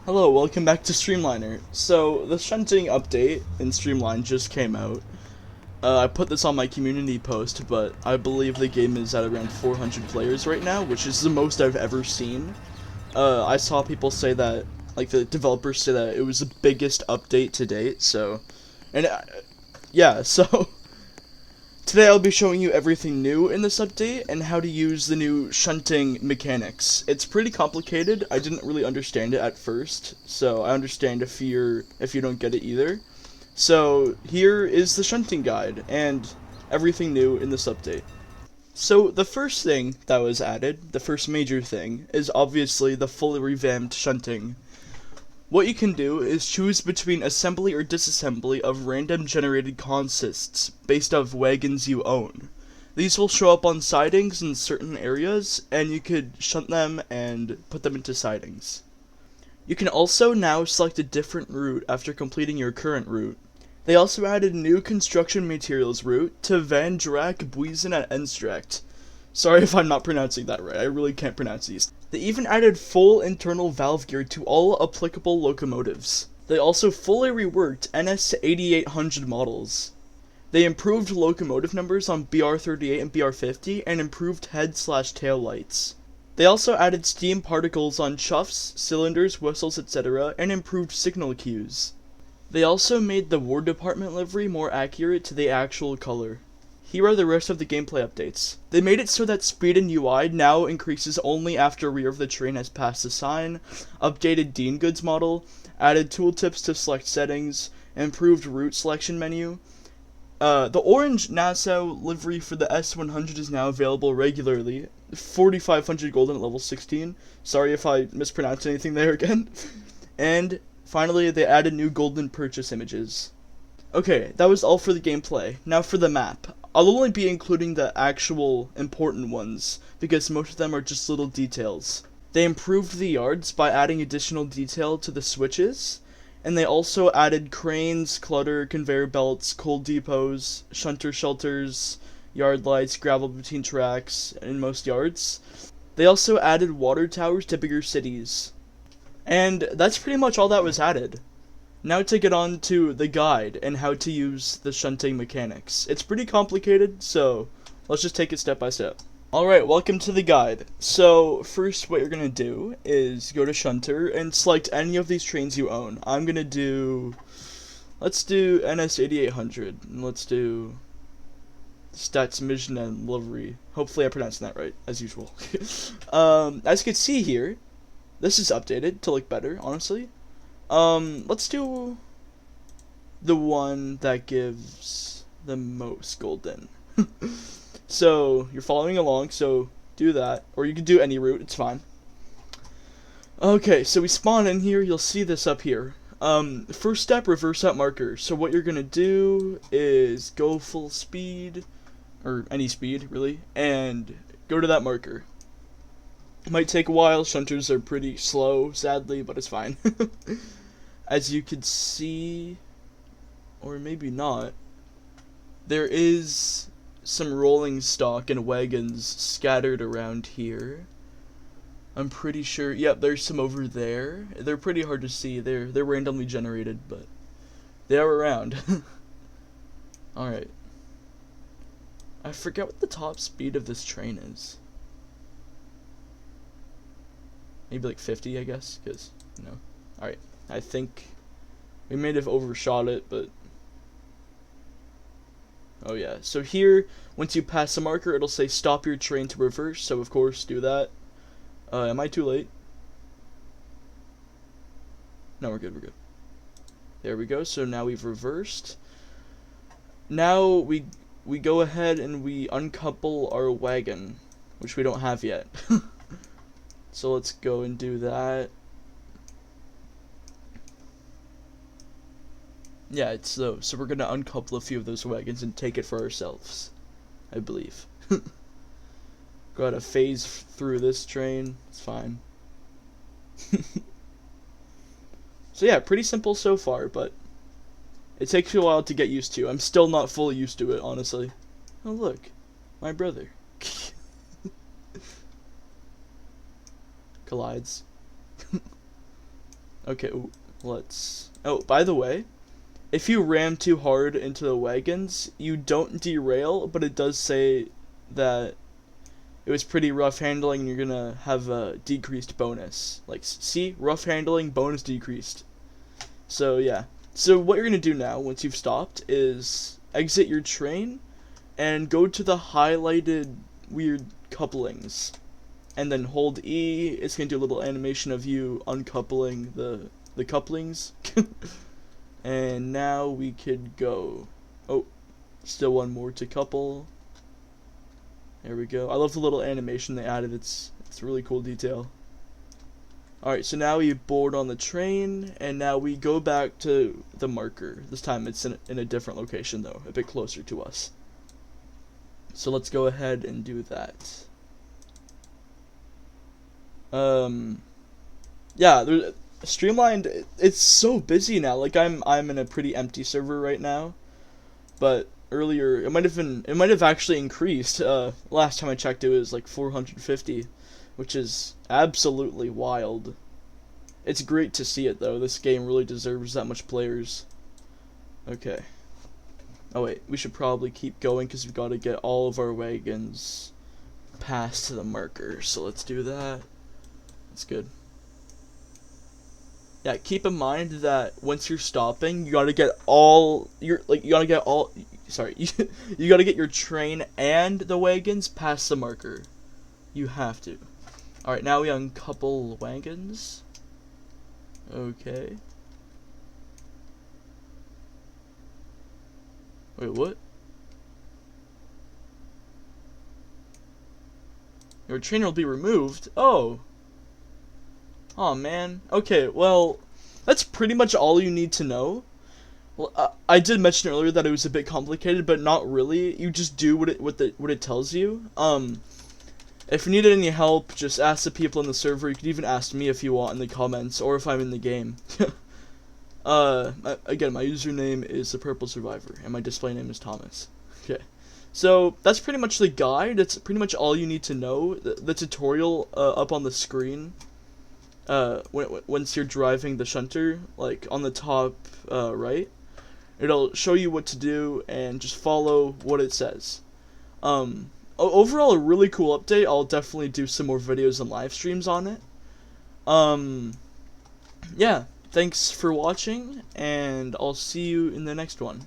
Hello, welcome back to Streamliner. So, the Shunting update in Streamline just came out. I put this on my community post, but I believe the game is at around 400 players right now, which is the most I've ever seen. I saw people say that, like the developers say that it was the biggest update to date, so... And, yeah, so... Today I'll be showing you everything new in this update and how to use the new shunting mechanics. It's pretty complicated. I didn't really understand it at first, so I understand if you don't get it either. So here is the shunting guide and everything new in this update. So the first thing that was added, the first major thing, is obviously the fully revamped shunting. What you can do is choose between assembly or disassembly of random generated consists based off wagons you own. These will show up on sidings in certain areas, and you could shunt them and put them into sidings. You can also now select a different route after completing your current route. They also added new construction materials route to Van Drak, Buizen, and Enstrecht. Sorry if I'm not pronouncing that right, I really can't pronounce these. They even added full internal valve gear to all applicable locomotives. They also fully reworked NS 8800 models. They improved locomotive numbers on BR38 and BR50 and improved head/tail lights. They also added steam particles on chuffs, cylinders, whistles, etc. and improved signal cues. They also made the War Department livery more accurate to the actual color. Here are the rest of the gameplay updates. They made it so that speed in UI now increases only after rear of the train has passed the sign, updated Dean Goods model, added tooltips to select settings, improved route selection menu. The orange Nassau livery for the S100 is now available regularly. 4,500 golden at level 16. Sorry if I mispronounced anything there again. And finally, they added new golden purchase images. Okay, that was all for the gameplay. Now for the map. I'll only be including the actual important ones, because most of them are just little details. They improved the yards by adding additional detail to the switches, and they also added cranes, clutter, conveyor belts, coal depots, shunter shelters, yard lights, gravel between tracks, in most yards. They also added water towers to bigger cities. And that's pretty much all that was added. Now to get on to the guide and how to use the shunting mechanics. It's pretty complicated, so let's just take it step by step. Alright, welcome to the guide. So, first what you're going to do is go to Shunter and select any of these trains you own. I'm going to do... Let's do NS 8800, and let's do Stats Mission and Livery. Hopefully I'm pronouncing that right, as usual. As you can see here, this is updated to look better, honestly. Let's do the one that gives the most golden. So, you're following along, so do that. Or you can do any route, it's fine. Okay, so we spawn in here, you'll see this up here. First step, reverse out marker. So what you're gonna do is go full speed, or any speed, really, and go to that marker. It might take a while, shunters are pretty slow, sadly, but it's fine. As you can see, or maybe not, there is some rolling stock and wagons scattered around here. I'm pretty sure, yep, there's some over there. They're pretty hard to see, they're randomly generated, but they are around. Alright. I forget what the top speed of this train is. Maybe like 50, I guess, because, you know. Alright, I think we may have overshot it, but... Oh yeah, so here, once you pass the marker, it'll say stop your train to reverse, so of course, do that. Am I too late? No, we're good, we're good. There we go, so now we've reversed. Now we go ahead and we uncouple our wagon, which we don't have yet. So let's go and do that. Yeah, it's those. So we're gonna uncouple a few of those wagons and take it for ourselves, I believe. Gotta phase through this train. It's fine. So yeah, pretty simple so far, but it takes you a while to get used to. I'm still not fully used to it, honestly. Oh look, my brother. Collides. Okay, let's... Oh, by the way, if you ram too hard into the wagons, you don't derail, but it does say that it was pretty rough handling and you're gonna have a decreased bonus. Like, see? Rough handling, bonus decreased. So, yeah. So, what you're gonna do now, once you've stopped, is exit your train and go to the highlighted weird couplings. And then hold E. It's gonna do a little animation of you uncoupling the couplings. And now we could go. Oh, still one more to couple. There we go. I love the little animation they added. It's really cool detail. Alright, so now we board on the train, and now we go back to the marker. This time it's in a different location, though, a bit closer to us. So let's go ahead and do that. Yeah, Streamlined, it's so busy now. Like, I'm in a pretty empty server right now, but earlier it might have actually increased. Last time I checked, it was like 450, which is absolutely wild. It's great to see it though. This game really deserves that much players. Okay. Oh wait, we should probably keep going because we've got to get all of our wagons past the marker. So let's do that. That's good. Yeah, keep in mind that once you're stopping, you gotta get all your you gotta get your train and the wagons past the marker. You have to. All right, now we uncouple wagons. Okay. Wait, what? Your train will be removed. Oh. Oh man. Okay, well, that's pretty much all you need to know. Well, I did mention earlier that it was a bit complicated, but not really. You just do what it tells you. If you needed any help, just ask the people in the server. You could even ask me if you want in the comments, or if I'm in the game. Again, my username is the Purple Survivor, and my display name is Thomas. Okay. So, that's pretty much the guide. That's pretty much all you need to know. The tutorial up on the screen. Once you're driving the shunter, like on the top right, it'll show you what to do and just follow what it says. Overall, a really cool update. I'll definitely do some more videos and live streams on it. Yeah, thanks for watching, and I'll see you in the next one.